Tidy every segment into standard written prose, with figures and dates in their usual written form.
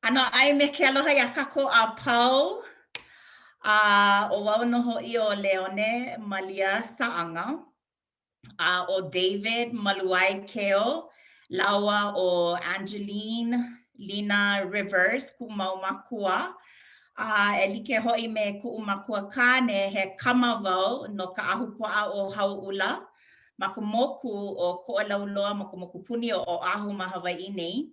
Ano ai me ke aloha ia kako a pau o wau no ho'i o Leone Saaga o David Maluai Keo laua o Angeline Lina Rivers ku'umau makua e like ho'i me ku'u makua kane he kama wau no ka ahupua'a o hau'ula ma ka moku o ko'olauloa ma ka moku puni o ahu ma Hawaii nei.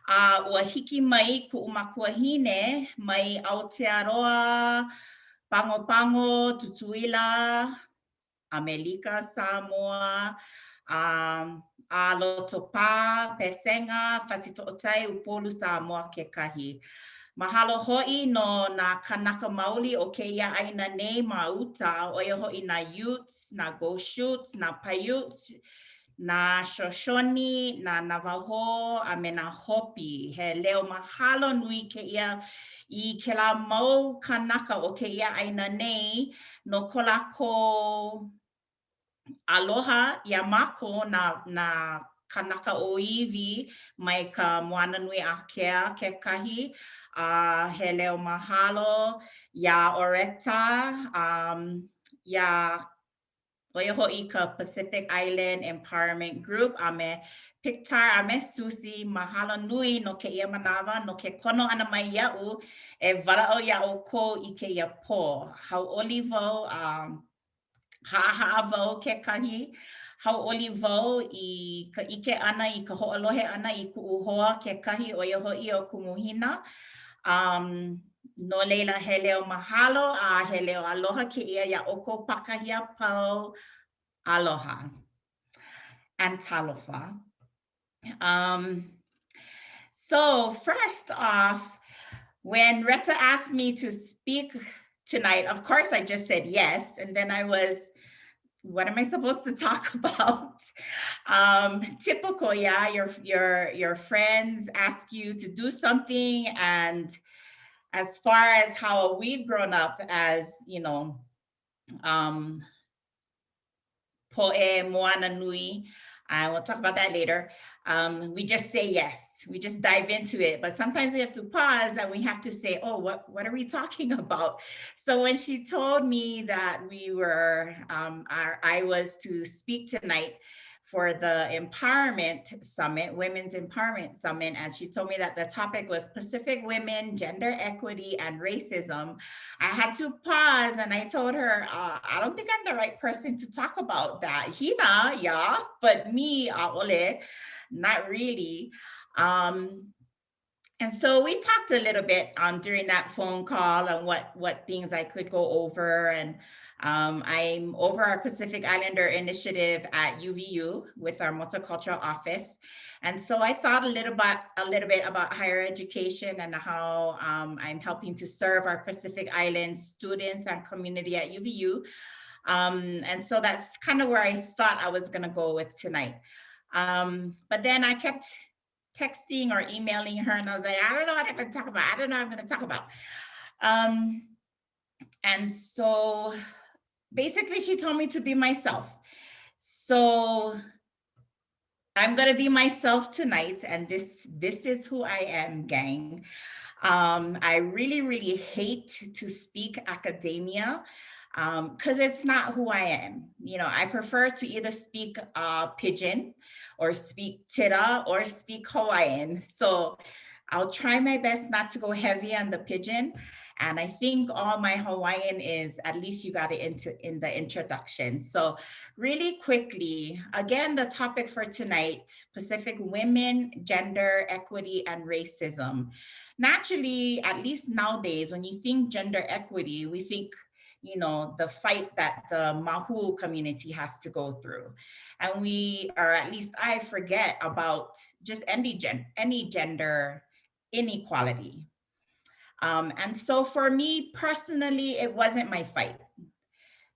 Ua hiki mai ku'u makuahine mai Aotearoa, Pago, Tutuila, Amelika, Samoa, Alotopa, Pesenga, Fasito'otai, Upolu, Samoa kekahi. Mahalo ho'i no na kanaka maoli o keia aina nei ma uta o ia ho'i na Utes, na Goshutes, na Paiutes, na Shoshone, na Navajo, a me na Hopi. He leo mahalo nui ke ia I ke la mau kanaka o ke ia aina nei no ko lako aloha ia mako na kanaka o iwi mai ka moana nui a kea kekahi. He leo mahalo ia Oreta, ia Oia ho'i ka Pacific Island Empowerment Group a me Pictar a me Susi mahalo nui no ke ia manawa no ke kono ana mai ia'u e wala'o ia'u ko I ke ia po. Hau'oli wau ha'a wau kekahi. Hau'oli wau I ka ike ana I ka ho'olohe ana I ku'u hoa kekahi oia ho'i o kumuhina. No leila he leo mahalo a he leo aloha ke ia ia oko pakahia pau. Aloha and talofa. So first off, when Retta asked me to speak tonight, of course I just said yes. And then I was, what am I supposed to talk about? Typical, yeah, your friends ask you to do something. And as far as how we've grown up as, you know, Po'e moana nui. I will talk about that later. We just say yes. We just dive into it. But sometimes we have to pause and we have to say, oh, what are we talking about? So when she told me that we were, I was to speak tonight for the Empowerment Summit, Women's Empowerment Summit, and she told me that the topic was Pacific women, gender equity, and racism. I had to pause and I told her, I don't think I'm the right person to talk about that. Hina, yeah, but me, Ole, not really. And so we talked a little bit during that phone call on what things I could go over. And I'm over our Pacific Islander initiative at UVU with our multicultural office. And so I thought a little bit about higher education and how I'm helping to serve our Pacific Island students and community at UVU. And so that's kind of where I thought I was going to go with tonight. But then I kept texting or emailing her and I was like, I don't know what I'm going to talk about. I don't know what I'm going to talk about. And so basically she told me to be myself. So I'm going to be myself tonight. And this is who I am, gang. I really, really hate to speak academia because it's not who I am. You know, I prefer to either speak Pidgin or speak Tira or speak Hawaiian. So I'll try my best not to go heavy on the Pidgin. And I think all my Hawaiian is, at least you got it in the introduction. So really quickly, again, the topic for tonight, Pacific women, gender equity, and racism. Naturally, at least nowadays, when you think gender equity, we think, you know, the fight that the Mahu community has to go through. And we, or at least I forget about just any gender inequality. And so for me personally, it wasn't my fight.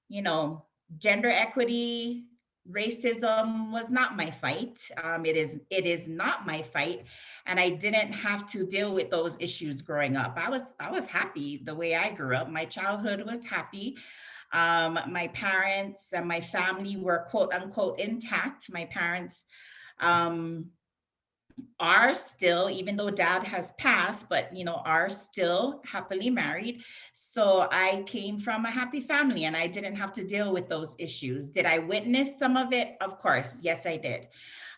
You know, gender equity, racism was not my fight. It is not my fight, and I didn't have to deal with those issues growing up. I was happy the way I grew up. My childhood was happy. My parents and my family were quote unquote intact. My parents are still, even though dad has passed, but are still happily married. So I came from a happy family and I didn't have to deal with those issues. Did I witness some of it? Of course, yes, I did.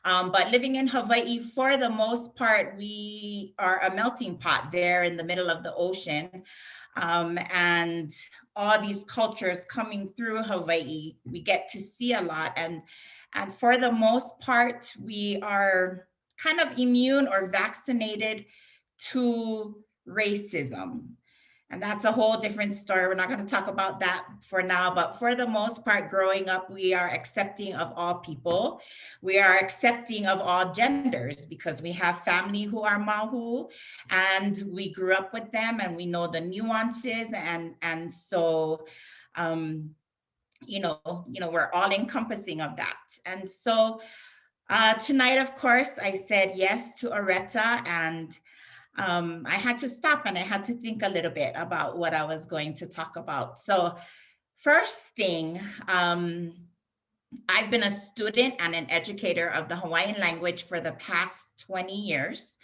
But living in Hawaii, for the most part, we are a melting pot there in the middle of the ocean. And all these cultures coming through Hawaii, we get to see a lot. And for the most part, we are kind of immune or vaccinated to racism. And that's a whole different story. We're not going to talk about that for now, but for the most part, growing up, we are accepting of all people. We are accepting of all genders because we have family who are Mahu and we grew up with them and we know the nuances. And so, we're all encompassing of that. And so tonight, of course, I said yes to Areta, and I had to stop and I had to think a little bit about what I was going to talk about. So first thing, I've been a student and an educator of the Hawaiian language for the past 20 years,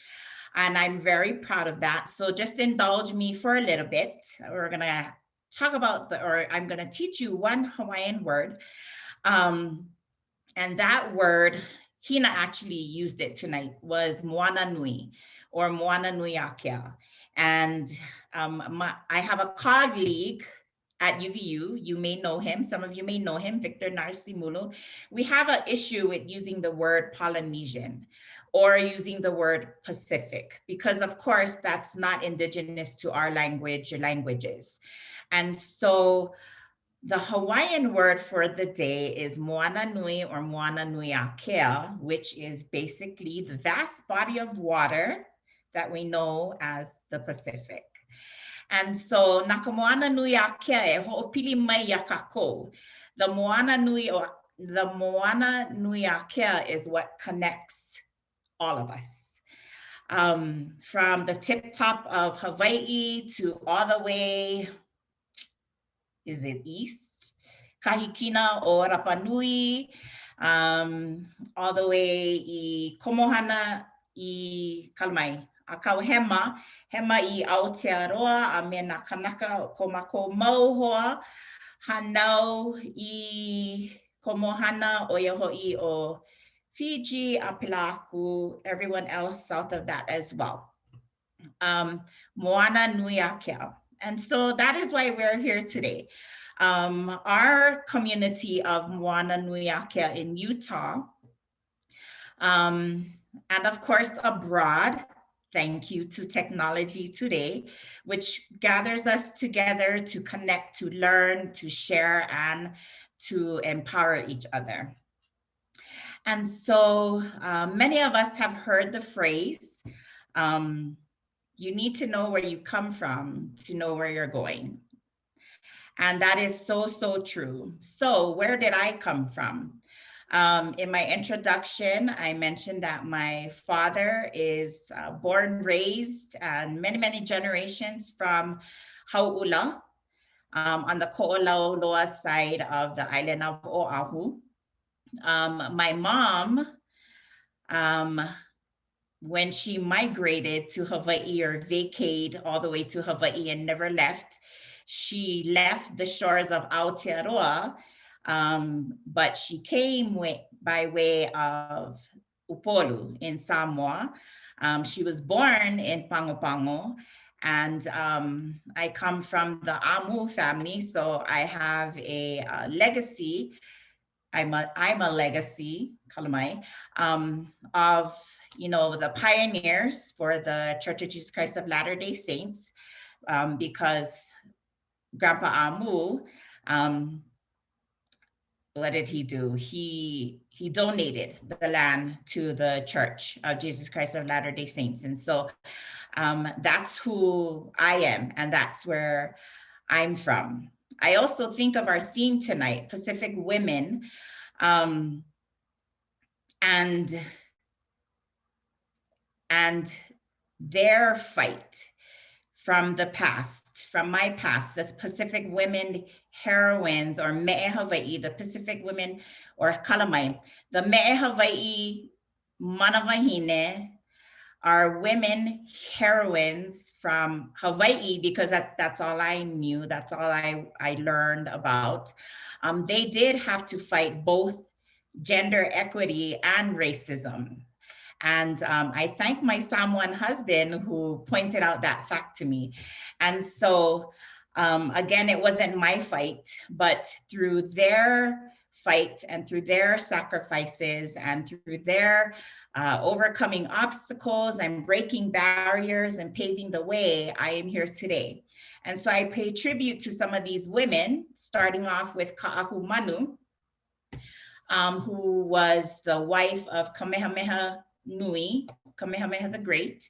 and I'm very proud of that. So just indulge me for a little bit. We're going to talk about I'm going to teach you one Hawaiian word. And that word, Hina actually used it tonight, was moana nui or moana nui akea. And I have a colleague at UVU. You may know him. Some of you may know him, Victor Narsimulu. We have an issue with using the word Polynesian or using the word Pacific, because of course that's not indigenous to our languages. And so the Hawaiian word for the day is moana nui or moana nui akea, which is basically the vast body of water that we know as the Pacific. And so nakamoana nui akea e ho'opili mai ia kākou. The moana nui akea is what connects all of us. From the tip top of Hawaii to all the way, is it east? Kahikina o Rapa Nui, all the way I Komohana I Kalamai, a kauhema, hema I Aotearoa, a me na kanaka o Komako Mauhoa, hanau I Komohana o Iahoi o Fiji, a Pilaku, everyone else south of that as well. Moana Nui Akea. And so that is why we're here today. Our community of Moana Nui Akea in Utah, and of course abroad, thank you to technology today, which gathers us together to connect, to learn, to share, and to empower each other. And so many of us have heard the phrase, you need to know where you come from to know where you're going. And that is so, so true. So where did I come from? In my introduction, I mentioned that my father is born, raised, and many, many generations from Hau'ula on the Ko'olauloa side of the island of Oahu. My mom, when she migrated to Hawaii or vacated all the way to Hawaii and never left, she left the shores of Aotearoa, but she came by way of Upolu in Samoa. She was born in Pango, and I come from the Amu family, so I have a legacy. I'm a legacy, kalamai, of the pioneers for the Church of Jesus Christ of Latter-day Saints, because Grandpa Amu, what did he do? He donated the land to the Church of Jesus Christ of Latter-day Saints. And so that's who I am, and that's where I'm from. I also think of our theme tonight, Pacific women, and their fight from the past, from my past, the Pacific women heroines, or Me'e Hawaii, the Pacific women, or Kalamai, the Me'e Hawaii Manawahine, are women heroines from Hawaii, because that's all I knew, that's all I learned about. They did have to fight both gender equity and racism. And I thank my Samoan husband who pointed out that fact to me. And so, again, it wasn't my fight, but through their fight and through their sacrifices and through their overcoming obstacles and breaking barriers and paving the way, I am here today. And so I pay tribute to some of these women, starting off with Ka'ahumanu, who was the wife of Kamehameha Nui, Kamehameha the Great.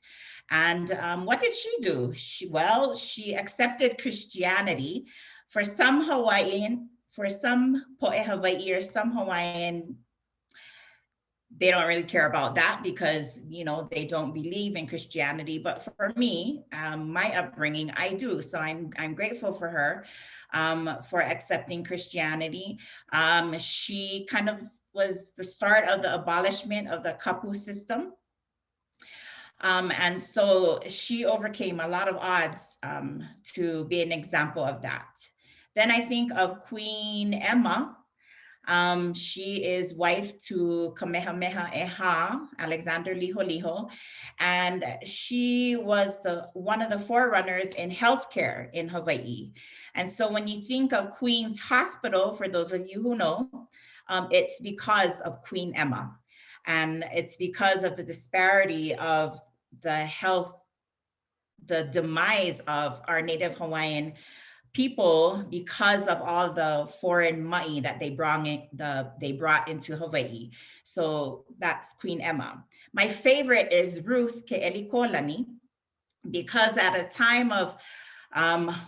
And what did she do? She accepted Christianity. For some Hawaiian, for some Po'e Hawaii or some Hawaiian, they don't really care about that because, you know, they don't believe in Christianity. But for me, my upbringing, I do. So I'm grateful for her for accepting Christianity. She kind of was the start of the abolishment of the kapu system. And so she overcame a lot of odds to be an example of that. Then I think of Queen Emma. She is wife to Kamehameha Eha, Alexander Liholiho, and she was one of the forerunners in healthcare in Hawaii. And so when you think of Queen's Hospital, for those of you who know, it's because of Queen Emma. And it's because of the disparity of the health, the demise of our Native Hawaiian people because of all the foreign money that they brought into Hawaii. So that's Queen Emma. My favorite is Ruth Ke'elikolani, because at a time of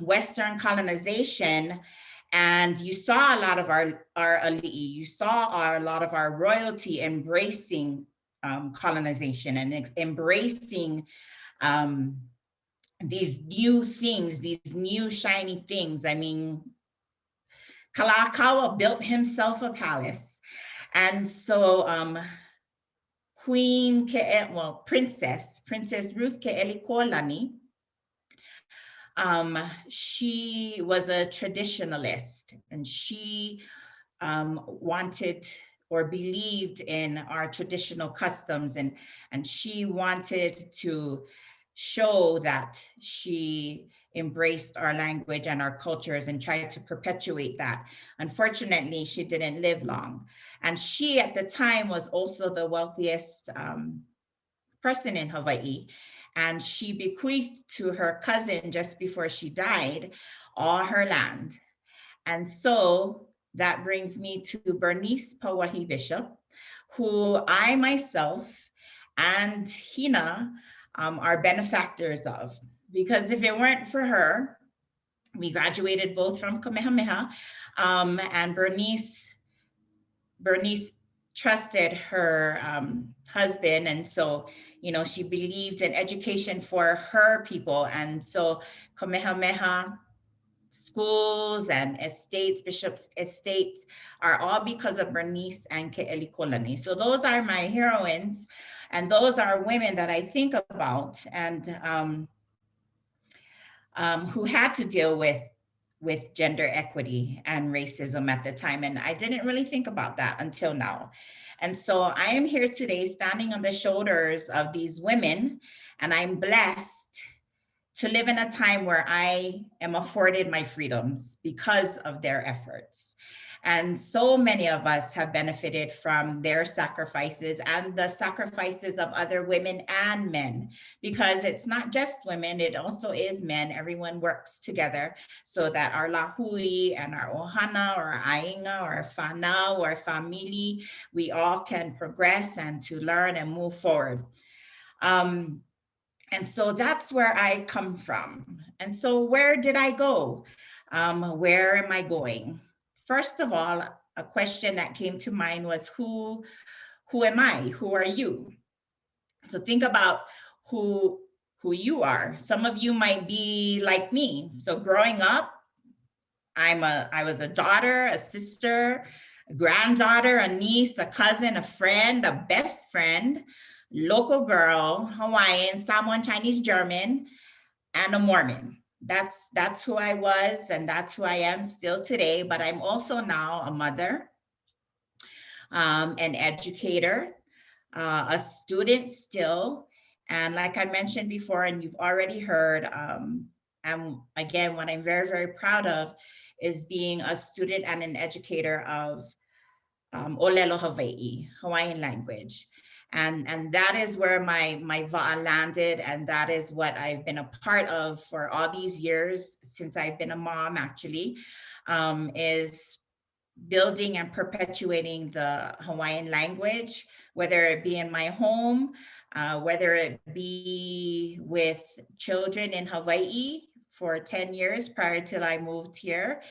Western colonization, and you saw a lot of our ali'i, you saw a lot of our royalty embracing colonization and embracing these new things, these new shiny things. I mean, Kalakaua built himself a palace. And so Princess Ruth Ke'elikolani, she was a traditionalist, and she wanted or believed in our traditional customs, and she wanted to show that she embraced our language and our cultures and tried to perpetuate that. Unfortunately, she didn't live long. And she at the time was also the wealthiest person in Hawaii. And she bequeathed to her cousin just before she died all her land. And so that brings me to Bernice Pauahi Bishop, who I myself and Hina are benefactors of, because if it weren't for her, we graduated both from Kamehameha, and Bernice trusted her husband, and so, you know, she believed in education for her people, and so Kamehameha schools and estates, bishops' estates, are all because of Bernice and Ke'elikolani. So those are my heroines, and those are women that I think about, and who had to deal with gender equity and racism at the time. And I didn't really think about that until now. And so I am here today standing on the shoulders of these women, and I'm blessed to live in a time where I am afforded my freedoms because of their efforts. And so many of us have benefited from their sacrifices and the sacrifices of other women and men, because it's not just women, it also is men. Everyone works together so that our lahui and our ohana or our ainga or our whanau or our family, we all can progress and to learn and move forward. And so that's where I come from. And so where did I go? Where am I going? First of all, a question that came to mind was, who am I? Who are you? So think about who you are. Some of you might be like me. So growing up, I was a daughter, a sister, a granddaughter, a niece, a cousin, a friend, a best friend. local girl, Hawaiian, Samoan, Chinese, German, and a Mormon. That's who I was, and that's who I am still today. But I'm also now a mother, an educator, a student still. And like I mentioned before, and you've already heard, and again, what I'm very, very proud of is being a student and an educator of Olelo Hawaii, Hawaiian language. And that is where my va'a landed, and that is what I've been a part of for all these years since I've been a mom, actually, is building and perpetuating the Hawaiian language, whether it be in my home, whether it be with children in Hawaii for 10 years prior till I moved here.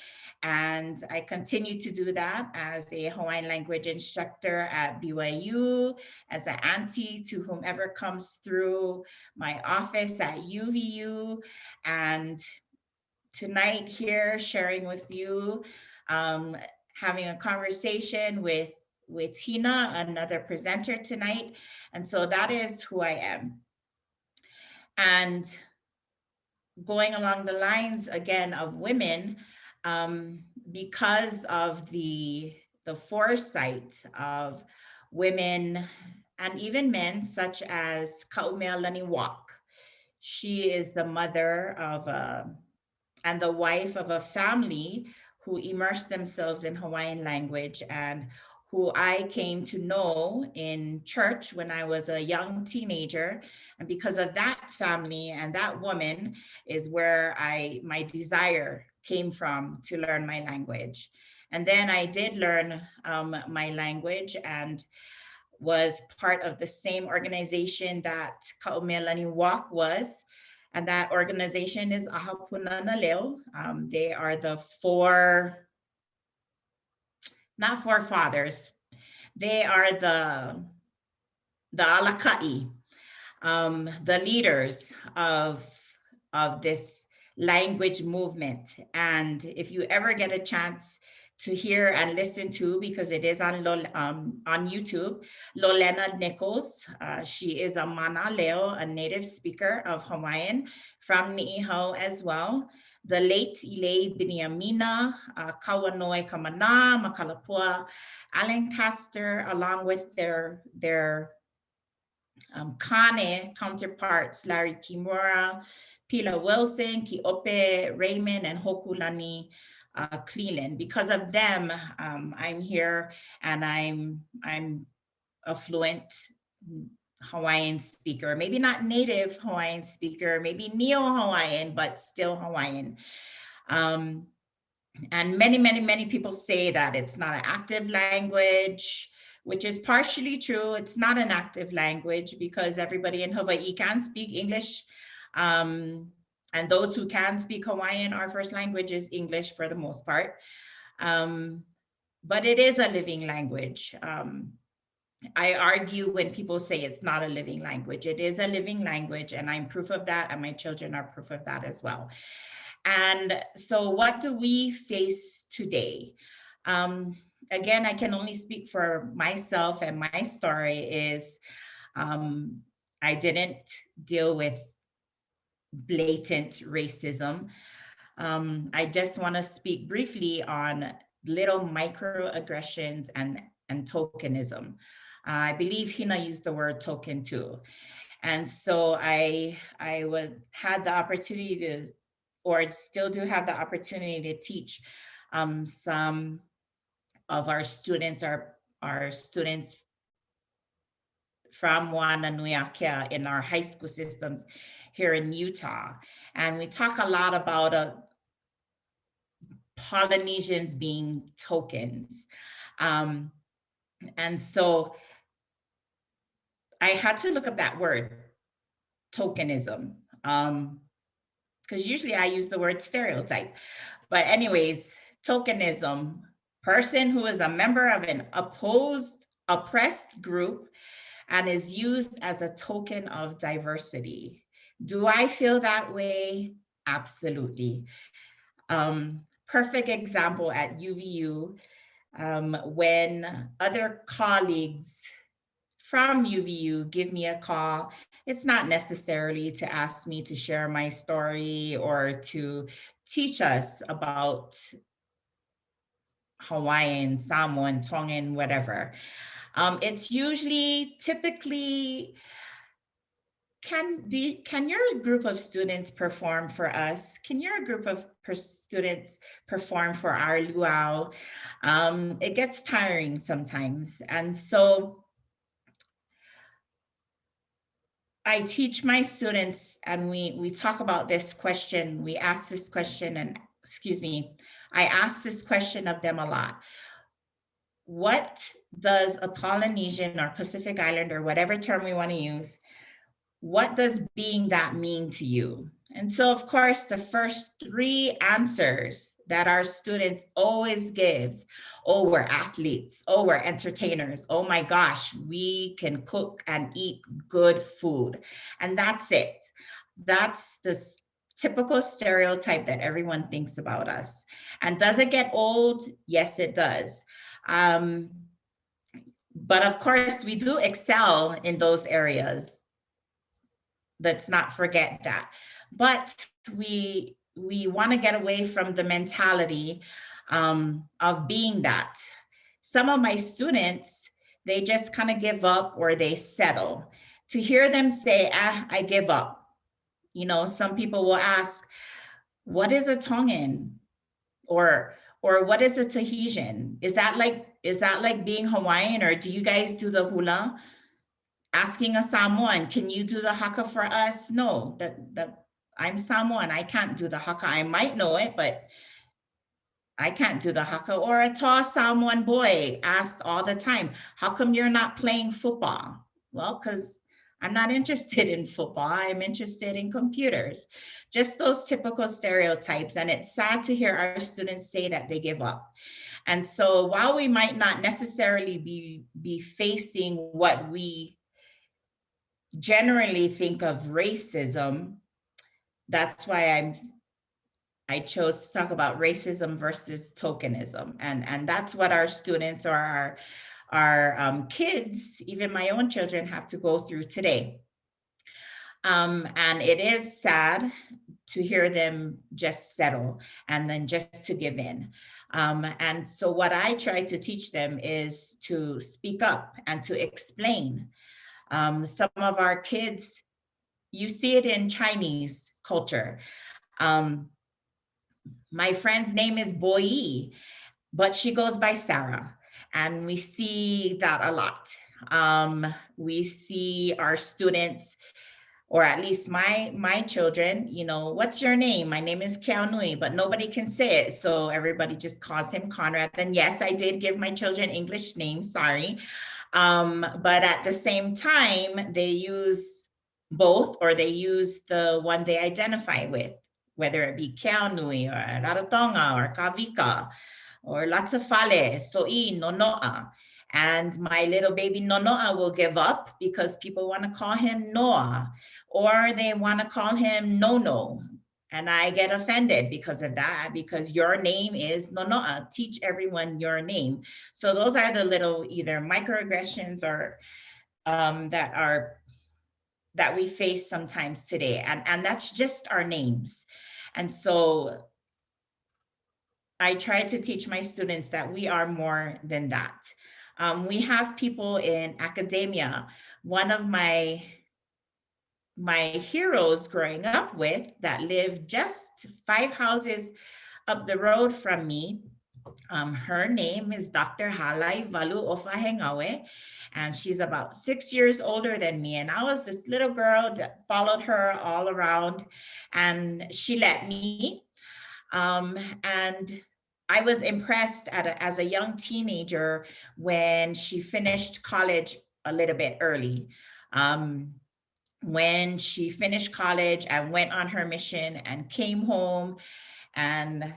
And I continue to do that as a Hawaiian language instructor at BYU, as an auntie to whomever comes through my office at UVU. And tonight here sharing with you, um, having a conversation with Hina, another presenter tonight. And so that is who I am. And going along the lines again of women, because of the foresight of women and even men, such as Kaumealani Walk. She is the mother of and the wife of a family who immersed themselves in Hawaiian language, and who I came to know in church when I was a young teenager. And because of that family and that woman is where my desire came from to learn my language. And then I did learn my language and was part of the same organization that Kaumealani Walk was. And that organization is Ahapunana Leo. They are the not forefathers, they are the Alakai, the leaders of this language movement. And if you ever get a chance to hear and listen to, because it is on YouTube, Lolena Nichols. She is a Mana Leo, a native speaker of Hawaiian from Ni'ihau as well. The late Ilei Biniamina, Kawanoi Kamana, Makalapua, Lancaster, along with their Kane counterparts, Larry Kimura, Pila Wilson, Kiope Raymond, and Hokulani Cleland. Because of them, I'm here, and I'm a fluent Hawaiian speaker, maybe not native Hawaiian speaker, maybe neo-Hawaiian, but still Hawaiian. And many people say that it's not an active language, which is partially true. It's not an active language because everybody in Hawaii can speak English. And those who can speak Hawaiian, our first language is English for the most part. But it is a living language. I argue when people say it's not a living language. It is a living language, and I'm proof of that, and my children are proof of that as well. And so what do we face today? Again, I can only speak for myself, and my story is I didn't deal with blatant racism. I just want to speak briefly on little microaggressions and tokenism. I believe Hina used the word token too. And so I had the opportunity to, or still do have the opportunity to teach some of our students, our students from Wananuiakea in our high school systems here in Utah. And we talk a lot about Polynesians being tokens. And so I had to look up that word, tokenism, because usually I use the word stereotype. But anyways, tokenism, person who is a member of an oppressed group and is used as a token of diversity. Do I feel that way? Absolutely. Perfect example at UVU, when other colleagues from UVU, give me a call. It's not necessarily to ask me to share my story or to teach us about Hawaiian, Samoan, Tongan, whatever. It's usually typically, can your group of students perform for us? Can your group of students perform for our luau? It gets tiring sometimes. And so I teach my students, and we talk about this question. We ask this question, and excuse me, I ask this question of them a lot. What does a Polynesian or Pacific Islander, whatever term we want to use, what does being that mean to you? And so, of course, the first three answers that our students always gives, oh, we're athletes, oh, we're entertainers, oh my gosh, we can cook and eat good food. And that's it. That's the typical stereotype that everyone thinks about us. And does it get old? Yes, it does. But of course, we do excel in those areas. Let's not forget that. But we want to get away from the mentality of being that. Some of my students, they just kind of give up or they settle. To hear them say, I give up. You know, some people will ask, what is a Tongan? Or what is a Tahitian? Is that like being Hawaiian, or do you guys do the hula? Asking a Samoan, can you do the haka for us? No, that I'm Samoan, I can't do the haka. I might know it, but I can't do the haka. Or a tall Samoan boy asked all the time, how come you're not playing football? Well, because I'm not interested in football. I'm interested in computers. Just those typical stereotypes. And it's sad to hear our students say that they give up. And so while we might not necessarily be facing what we generally think of racism, that's why I chose to talk about racism versus tokenism. And that's what our students or our kids, even my own children, have to go through today. And it is sad to hear them just settle and then just to give in. And so what I try to teach them is to speak up and to explain. Some of our kids, you see it in Chinese culture. My friend's name is Boyi, but she goes by Sarah. And we see that a lot. We see our students, or at least my children, you know, what's your name? My name is Keaunui, but nobody can say it. So everybody just calls him Conrad. And yes, I did give my children English names, sorry. But at the same time, they use both, or they use the one they identify with, whether it be Keaunui or Rarotonga or Kavika or Latsafale, So'i, Nono'a. And my little baby Nono'a will give up because people want to call him Noah, or they want to call him Nono. And I get offended because of that, because your name is Nono'a. Teach everyone your name. So those are the little either microaggressions or that we face sometimes today. And that's just our names. And so I try to teach my students that we are more than that. We have people in academia. One of my heroes growing up with that lived just 5 houses up the road from me. Her name is Dr. Halai Valu Ofahengawe, and she's about 6 years older than me. And I was this little girl that followed her all around, and she let me. And I was impressed as a young teenager when she finished college a little bit early. When she finished college and went on her mission and came home, and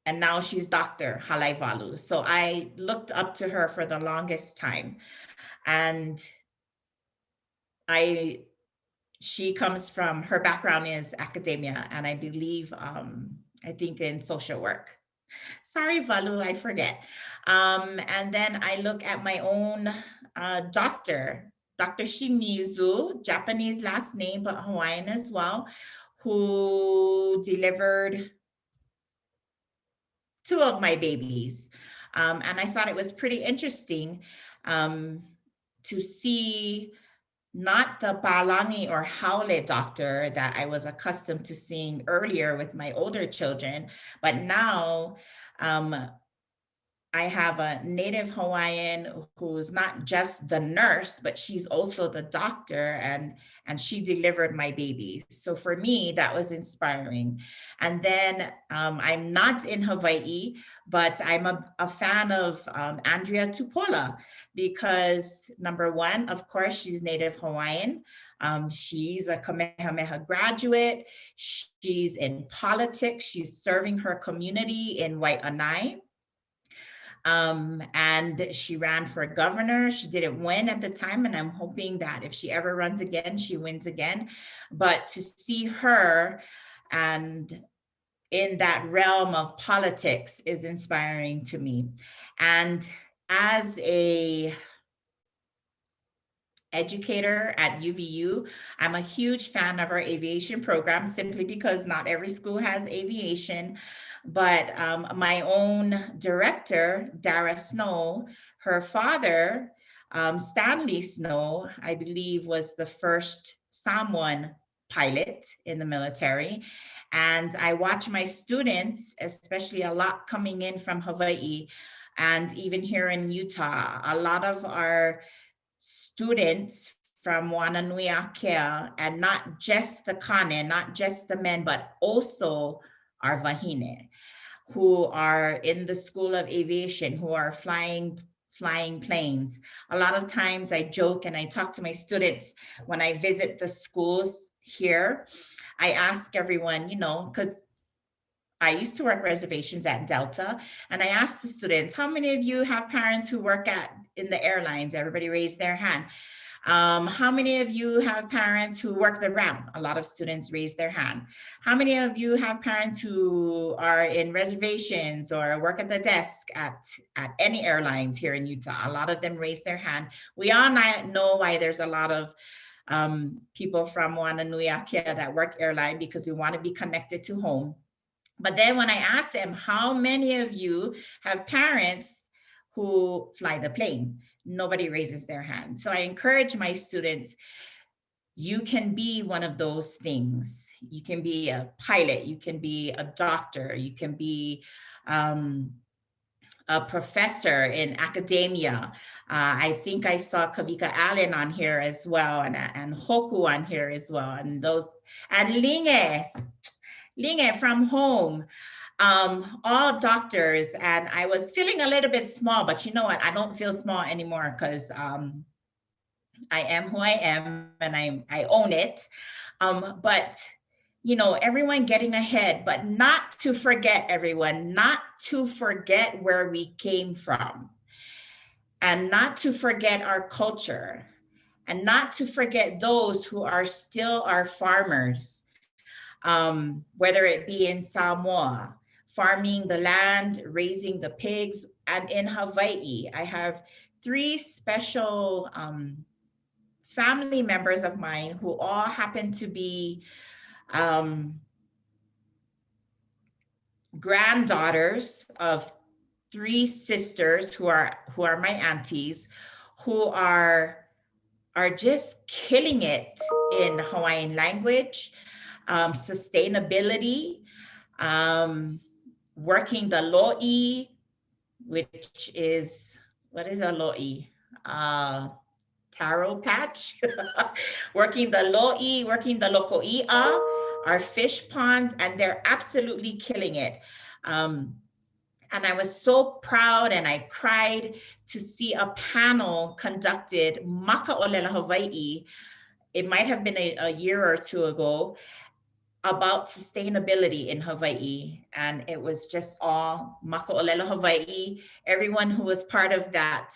now she's Dr. Halaivalu. So I looked up to her for the longest time. And she comes from, her background is academia, and I believe, I think in social work. Sorry, Valu, I forget. And then I look at my own doctor, Dr. Shimizu, Japanese last name, but Hawaiian as well, who delivered two of my babies. And I thought it was pretty interesting um, to see not the Palangi or Haole doctor that I was accustomed to seeing earlier with my older children, but now um, I have a native Hawaiian who's not just the nurse, but she's also the doctor, and she delivered my baby. So for me, that was inspiring. And then I'm not in Hawaii, but I'm a fan of Andrea Tupola because number one, of course, she's native Hawaiian. She's a Kamehameha graduate. She's in politics. She's serving her community in Waianae, and she ran for governor. She didn't win at the time, and I'm hoping that if she ever runs again, she wins again. But to see her and in that realm of politics is inspiring to me. And as a educator at UVU, I'm a huge fan of our aviation program simply because not every school has aviation. But my own director, Dara Snow, her father, Stanley Snow, I believe was the first Samoan pilot in the military. And I watch my students, especially a lot coming in from Hawaii and even here in Utah, a lot of our students from Wananui Akea, and not just the Kane, not just the men, but also our Wahine, who are in the School of Aviation, who are flying planes. A lot of times I joke and I talk to my students when I visit the schools here. I ask everyone, because I used to work reservations at Delta, and I asked the students, how many of you have parents who work in the airlines? Everybody raised their hand. How many of you have parents who work the ground? A lot of students raised their hand. How many of you have parents who are in reservations or work at the desk at any airlines here in Utah? A lot of them raised their hand. We all know why there's a lot of people from Wananui Akea that work airline, because we want to be connected to home. But then when I asked them, how many of you have parents who fly the plane? Nobody raises their hand. So I encourage my students, you can be one of those things. You can be a pilot, you can be a doctor, you can be a professor in academia. I think I saw Kavika Allen on here as well, and Hoku on here as well, and Linge from home, all doctors. And I was feeling a little bit small, but you know what? I don't feel small anymore because I am who I am, and I own it. But everyone getting ahead, but not to forget everyone, not to forget where we came from, and not to forget our culture, and not to forget those who are still our farmers. Whether it be in Samoa, farming the land, raising the pigs, and in Hawaii. I have three special family members of mine who all happen to be granddaughters of three sisters who are my aunties, who are just killing it in Hawaiian language, sustainability, working the lo'i, which is, what is a lo'i? Taro patch, working the lo'i, working the loko'i'a, our fish ponds, and they're absolutely killing it. And I was so proud, and I cried to see a panel conducted, Maka'olela Hawaii. It might have been a year or two ago, about sustainability in Hawaii. And it was just all Maka'olela Hawaii. Everyone who was part of that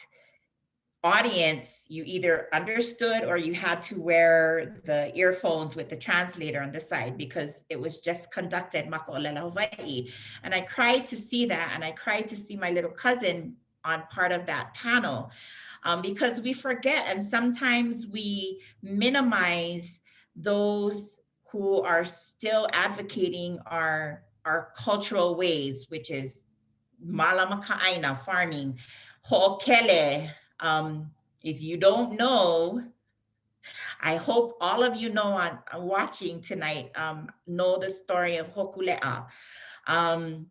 audience, you either understood or you had to wear the earphones with the translator on the side because it was just conducted Maka'olela Hawaii. And I cried to see that, and I cried to see my little cousin on part of that panel, because we forget, and sometimes we minimize those who are still advocating our cultural ways, which is malamakaaina, farming, ho'okele. If you don't know, I hope all of you know on watching tonight, know the story of Hokulea. Um,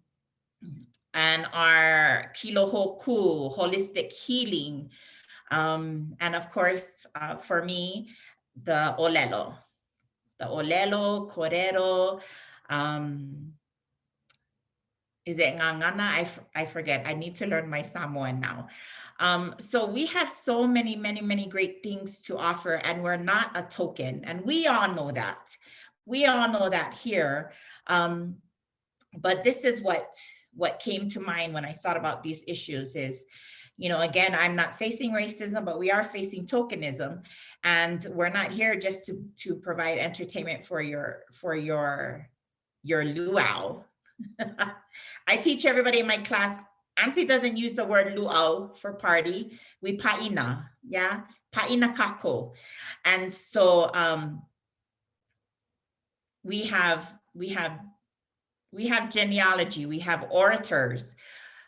and our Kilohoku, holistic healing. And of course, for me, the Olelo, Korero, is it Ngangana? I forget. I need to learn my Samoan now. So we have so many, many, many great things to offer, and we're not a token. And we all know that. We all know that here. But this is what came to mind when I thought about these issues is, again, I'm not facing racism, but we are facing tokenism. And we're not here just to provide entertainment for your luau. I teach everybody in my class, Auntie doesn't use the word luau for party. We pa'ina, yeah? Pa'ina kako. And so we have genealogy, we have orators,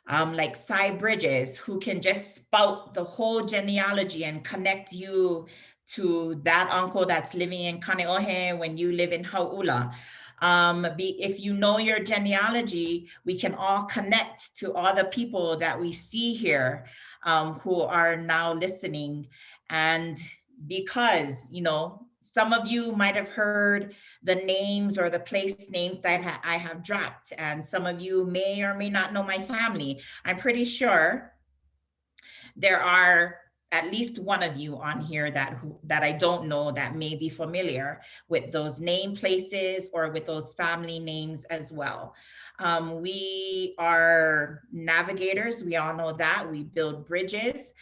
like Cy Bridges, who can just spout the whole genealogy and connect you to that uncle that's living in Kaneohe when you live in Hau'ula. If you know your genealogy, we can all connect to all the people that we see here, who are now listening. And because, some of you might have heard the names or the place names that I have dropped, and some of you may or may not know my family. I'm pretty sure there are at least one of you on here that I don't know that may be familiar with those name places or with those family names as well. We are navigators. We all know that. We build bridges.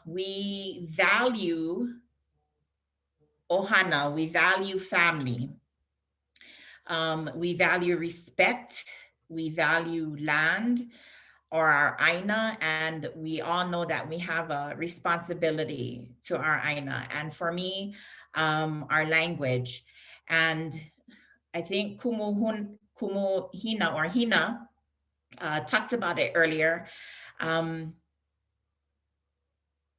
We value ohana. We value family. We value respect. We value land, or our aina, and we all know that we have a responsibility to our aina. And for me, our language. And I think Kumu Hina or Hina talked about it earlier,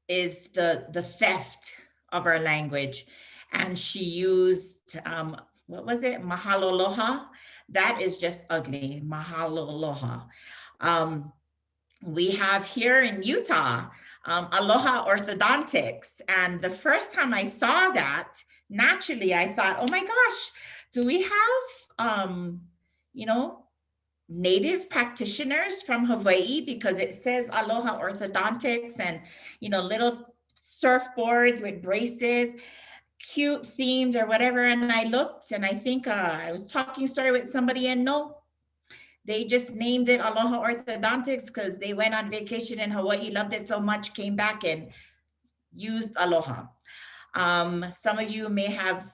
is the theft of our language. And she used, what was it? Mahaloloha. That is just ugly, Mahaloloha. We have here in Utah, Aloha Orthodontics. And the first time I saw that, naturally, I thought, oh my gosh, do we have, native practitioners from Hawaii? Because it says Aloha Orthodontics and, little surfboards with braces, cute themed or whatever. And I looked and I think I was talking story with somebody, and no, they just named it Aloha Orthodontics because they went on vacation in Hawaii, loved it so much, came back and used Aloha. Some of you may have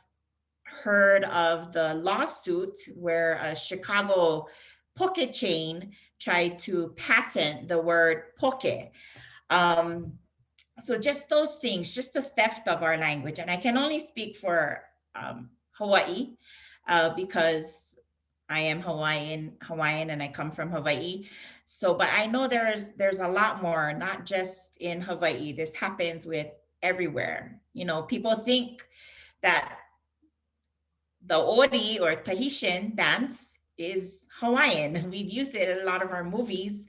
heard of the lawsuit where a Chicago poke chain tried to patent the word poke. So just those things, just the theft of our language. And I can only speak for Hawaii because I am Hawaiian, and I come from Hawaii. So, but I know there's a lot more, not just in Hawaii. This happens with everywhere. People think that the ori or Tahitian dance is Hawaiian. We've used it in a lot of our movies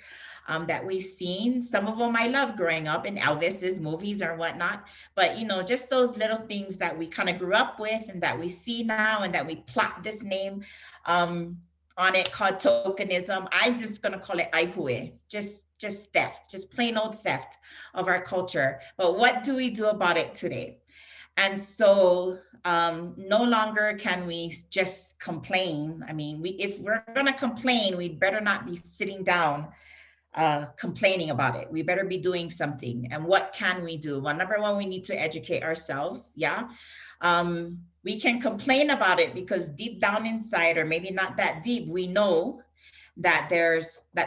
that we've seen. Some of them I love growing up in Elvis's movies or whatnot. But, just those little things that we kind of grew up with and that we see now and that we plot this name on it called tokenism. I'm just going to call it aihue, just theft, just plain old theft of our culture. But what do we do about it today? And so no longer can we just complain. I mean, if we're going to complain, we better not be sitting down complaining about it. We better be doing something. And what can we do? Well, number one, we need to educate ourselves. Yeah. We can complain about it because deep down inside, or maybe not that deep, we know that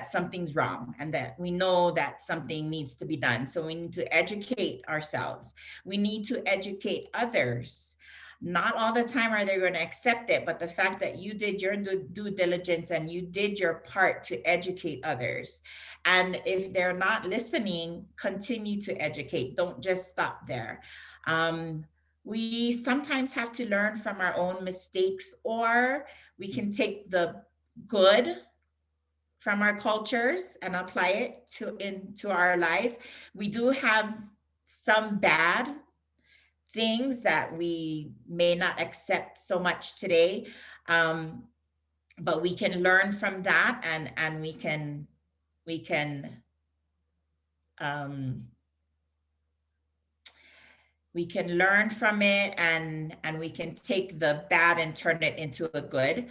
something's wrong, and that we know that something needs to be done. So we need to educate ourselves. We need to educate others. Not all the time are they going to accept it, but the fact that you did your due diligence and you did your part to educate others. And if they're not listening, continue to educate. Don't just stop there. We sometimes have to learn from our own mistakes, or we can take the good from our cultures and apply it into our lives. We do have some bad things that we may not accept so much today, but we can learn from that, and we can learn from it, and we can take the bad and turn it into a good.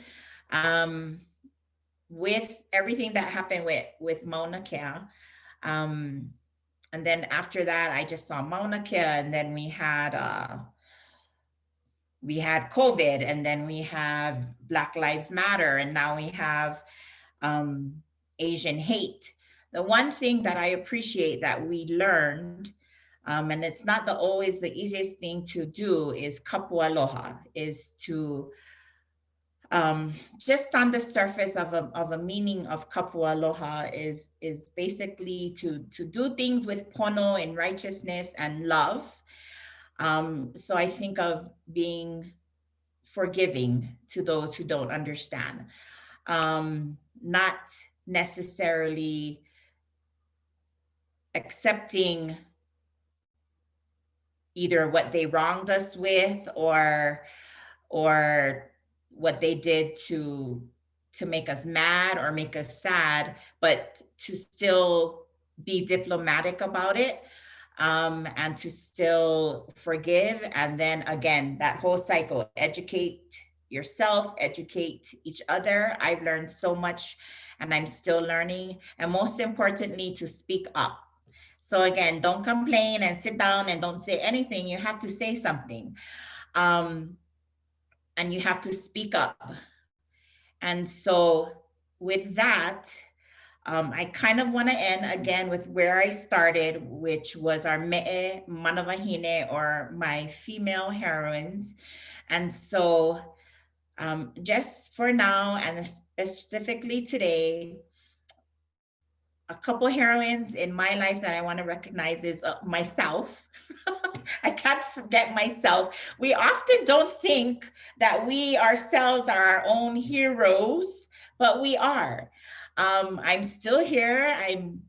With everything that happened with Mauna Kea, and then after that, I just saw Mauna Kea, and then we had COVID, and then we have Black Lives Matter, and now we have Asian hate. The one thing that I appreciate that we learned, and it's not always the easiest thing to do, is kapu aloha, is to just on the surface of a meaning of kapu aloha is basically to do things with pono and righteousness and love. So I think of being forgiving to those who don't understand, not necessarily accepting either what they wronged us with, or what they did to make us mad or make us sad, but to still be diplomatic about it, and to still forgive. And then again, that whole cycle, educate yourself, educate each other. I've learned so much, and I'm still learning. And most importantly, to speak up. So again, don't complain and sit down and don't say anything. You have to say something. And you have to speak up. And so with that, I kind of want to end again with where I started, which was our me'e manawahine, or my female heroines. And so just for now, and specifically today, a couple heroines in my life that I want to recognize is myself. I can't forget myself. We often don't think that we ourselves are our own heroes, but we are. I'm still here. I'm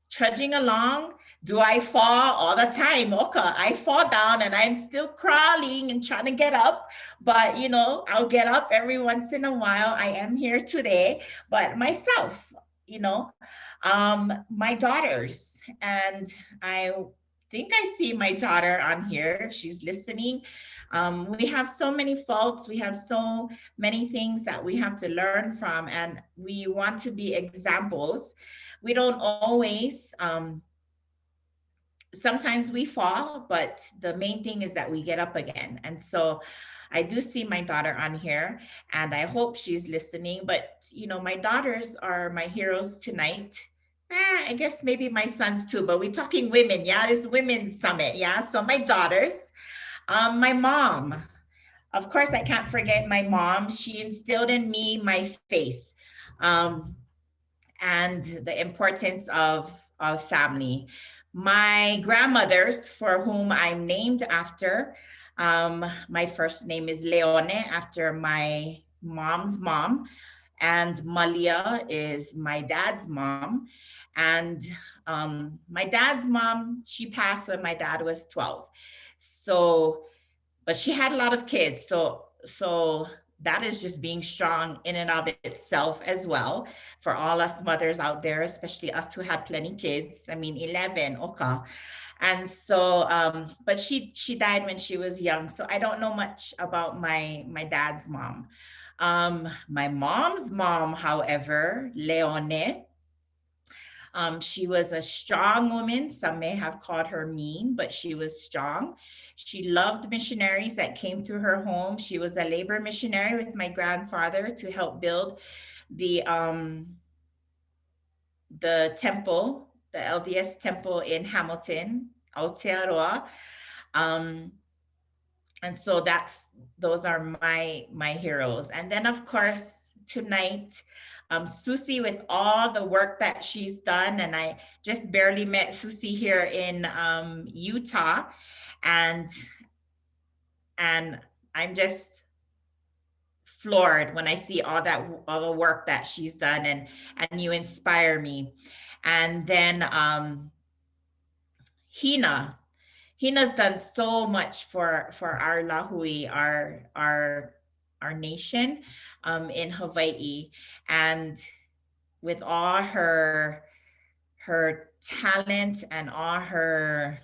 trudging along. Do I fall all the time? Okay, I fall down and I'm still crawling and trying to get up, but I'll get up every once in a while. I am here today, but myself, my daughters, and I think I see my daughter on here if she's listening. We have so many faults. We have so many things that we have to learn from, and we want to be examples. We don't always, sometimes we fall, but the main thing is that we get up again. And so I do see my daughter on here, and I hope she's listening. But, my daughters are my heroes tonight. I guess maybe my sons too, but we're talking women. Yeah, it's Women's Summit. Yeah, so my daughters, my mom. Of course, I can't forget my mom. She instilled in me my faith, and the importance of family. My grandmothers, for whom I'm named after, my first name is Leone, after my mom's mom, and Malia is my dad's mom. And my dad's mom, she passed when my dad was 12. So, but she had a lot of kids. So that is just being strong in and of itself as well, for all us mothers out there, especially us who had plenty kids. I mean, 11, okay. And so, but she died when she was young. So I don't know much about my dad's mom. My mom's mom, however, Leone, She was a strong woman. Some may have called her mean, but she was strong. She loved missionaries that came through her home. She was a labor missionary with my grandfather to help build the temple, the LDS temple in Hamilton, Aotearoa. And so those are my heroes. And then of course, tonight, Susie, with all the work that she's done, and I just barely met Susie here in Utah, and I'm just floored when I see all the work that she's done, and you inspire me. And then Hina's done so much for our Lahui, our nation in Hawaii, and with all her talent and all her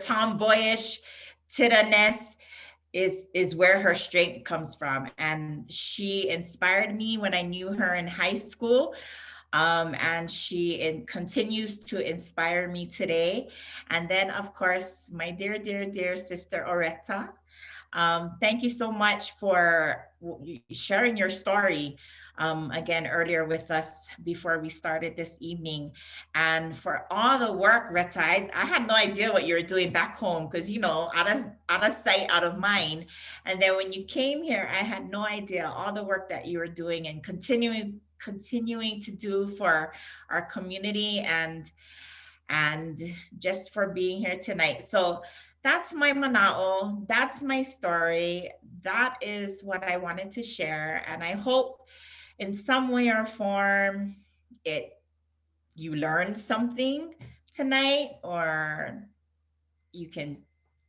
tomboyish titterness is where her strength comes from. And she inspired me when I knew her in high school. And she continues to inspire me today. And then, of course, my dear, dear, dear sister, Oretta. Thank you so much for sharing your story again earlier with us before we started this evening. And for all the work, Retta, I had no idea what you were doing back home because, you know, out of sight, out of mind. And then when you came here, I had no idea all the work that you were doing and continuing to do for our community and just for being here tonight. So that's my mana'o, that's my story. That is what I wanted to share. And I hope in some way or form you learned something tonight, or you can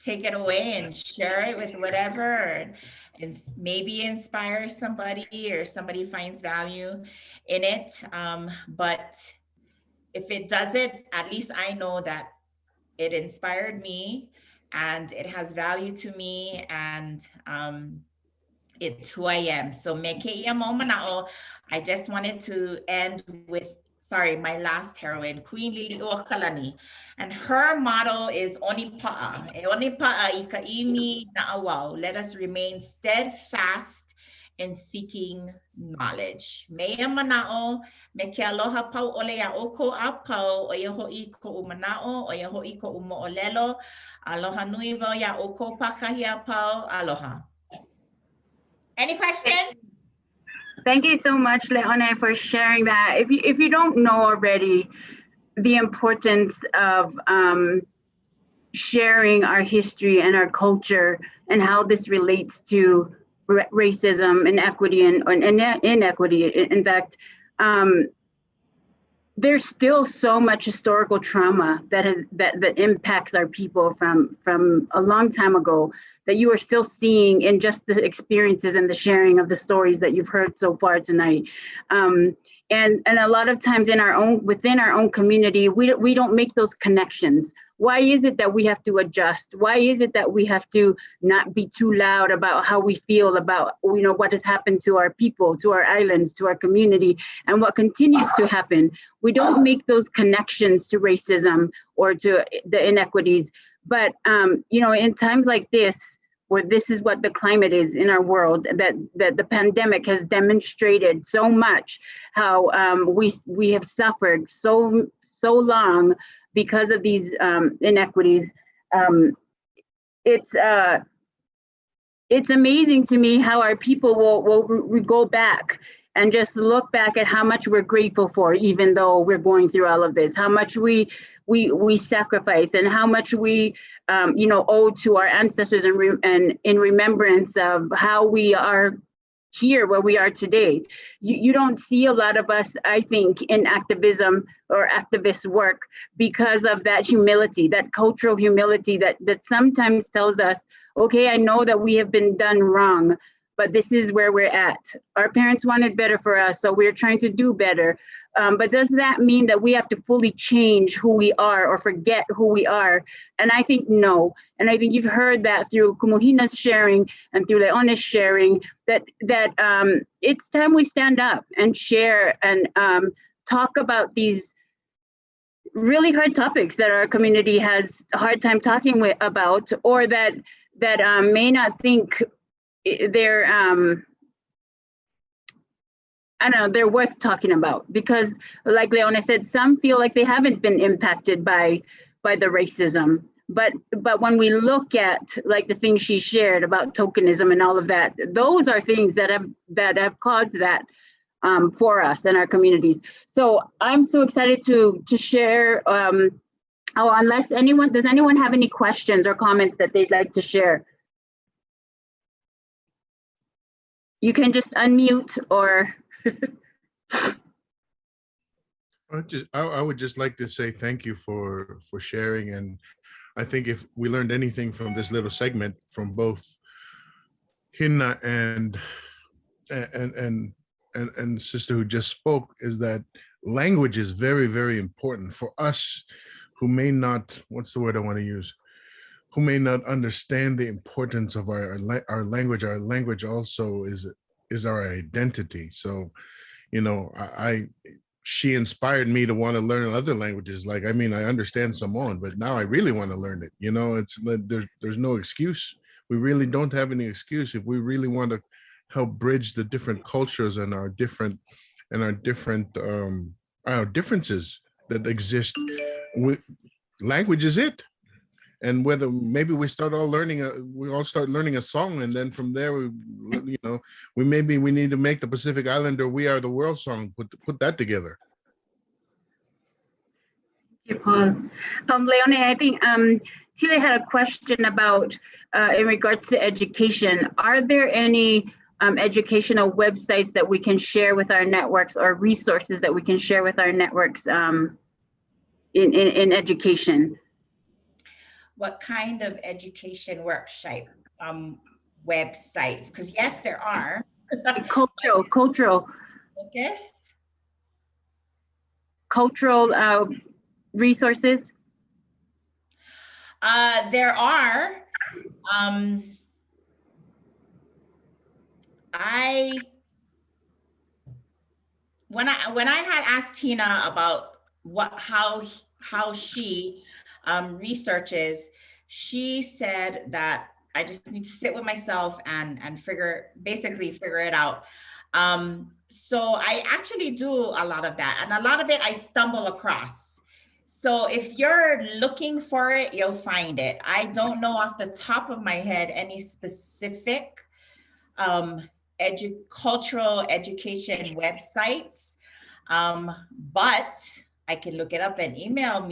take it away and share it with whatever, and maybe inspire somebody or somebody finds value in it. But if it doesn't, at least I know that it inspired me and it has value to me, and it's who I am. So Mekeia Momana'o, I just wanted to end with, my last heroine, Queen Liliuokalani. And her motto is Onipa'a. E Onipa'a I ka'imi na'awau. Let us remain steadfast in seeking knowledge. Mea mana'o, me ke aloha pau ole a oko a pau, o ia ho'i ko'u mana'o, o ia ho'i ko'u mo'olelo. Aloha nui wau ia oko pakahi a pau. Aloha. Any questions? Thank you so much, Leone, for sharing that. If you don't know already, the importance of sharing our history and our culture and how this relates to racism and equity and inequity. In fact, there's still so much historical trauma that impacts our people from a long time ago that you are still seeing in just the experiences and the sharing of the stories that you've heard so far tonight. And a lot of times within our own community, we don't make those connections. Why is it that we have to adjust? Why is it that we have to not be too loud about how we feel about, you know, what has happened to our people, to our islands, to our community, and what continues to happen? We don't make those connections to racism or to the inequities. But you know, in times like this, where this is what the climate is in our world, that the pandemic has demonstrated so much how we have suffered so long because of these inequities. It's amazing to me how our people will go back and just look back at how much we're grateful for, even though we're going through all of this, how much we sacrifice and how much we you know, owe to our ancestors and in remembrance of how we are here where we are today. You don't see a lot of us, I think, in activism or activist work because of that humility, that cultural humility that sometimes tells us, okay, I know that we have been done wrong, but this is where we're at. Our parents wanted better for us, so we're trying to do better. But does that mean that we have to fully change who we are or forget who we are? And I think no. And I think you've heard that through Kumuhina's sharing and through Leone's sharing, that it's time we stand up and share and talk about these really hard topics that our community has a hard time talking about, or that may not think they're I don't know, they're worth talking about. Because like Leone said, some feel like they haven't been impacted by the racism. But when we look at like the things she shared about tokenism and all of that, those are things that have caused that for us and our communities. So I'm so excited to share. Unless does anyone have any questions or comments that they'd like to share? You can just unmute or. I would just like to say thank you for sharing, and I think if we learned anything from this little segment from both Hina and sister who just spoke, is that language is very, very important for us who may not, what's the word I want to use, who may not understand the importance of our language. Our language also is our identity. So, you know, she inspired me to want to learn other languages. Like, I mean, I understand Samoan, but now I really want to learn it. You know, it's there's no excuse. We really don't have any excuse if we really want to help bridge the different cultures and our different our differences that exist. Language is it. And whether maybe we start all learning a song, and then from there we need to make the Pacific Islander "We Are the World" song. Put that together. Thank you, Paul. Leone, I think Tile had a question about in regards to education. Are there any educational websites that we can share with our networks, or resources that we can share with our networks in education? What kind of education workshop websites? Because yes, there are. Cultural. Yes. Cultural resources. There are. When I had asked Tina about how she researches, she said that I just need to sit with myself and figure it out. So I actually do a lot of that, and a lot of it I stumble across. So if you're looking for it, you'll find it. I don't know off the top of my head any specific cultural education websites, but I can look it up and email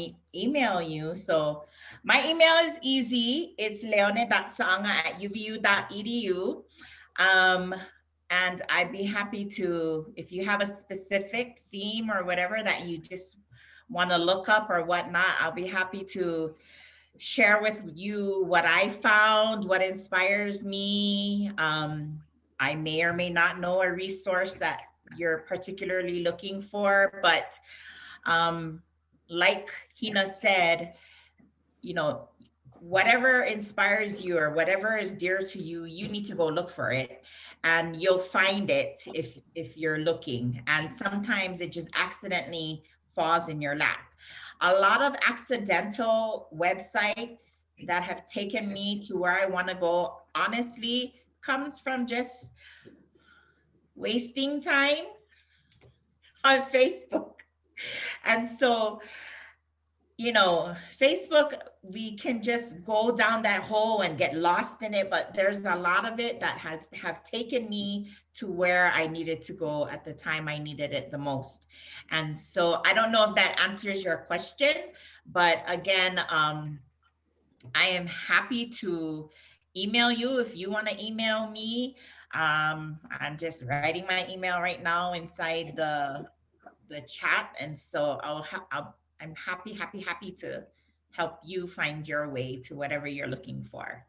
you. So my email is easy. It's leone.saaga@uvu.edu. And I'd be happy to, if you have a specific theme or whatever that you just want to look up or whatnot, I'll be happy to share with you what I found, what inspires me. I may or may not know a resource that you're particularly looking for, but like Hina said, you know, whatever inspires you or whatever is dear to you, you need to go look for it, and you'll find it if you're looking. And sometimes it just accidentally falls in your lap. A lot of accidental websites that have taken me to where I want to go, honestly, comes from just wasting time on Facebook. And so, you know, Facebook, we can just go down that hole and get lost in it, but there's a lot of it that have taken me to where I needed to go at the time I needed it the most. And so I don't know if that answers your question, but again, I am happy to email you if you want to email me. I'm just writing my email right now inside the chat, and so I'm happy to help you find your way to whatever you're looking for.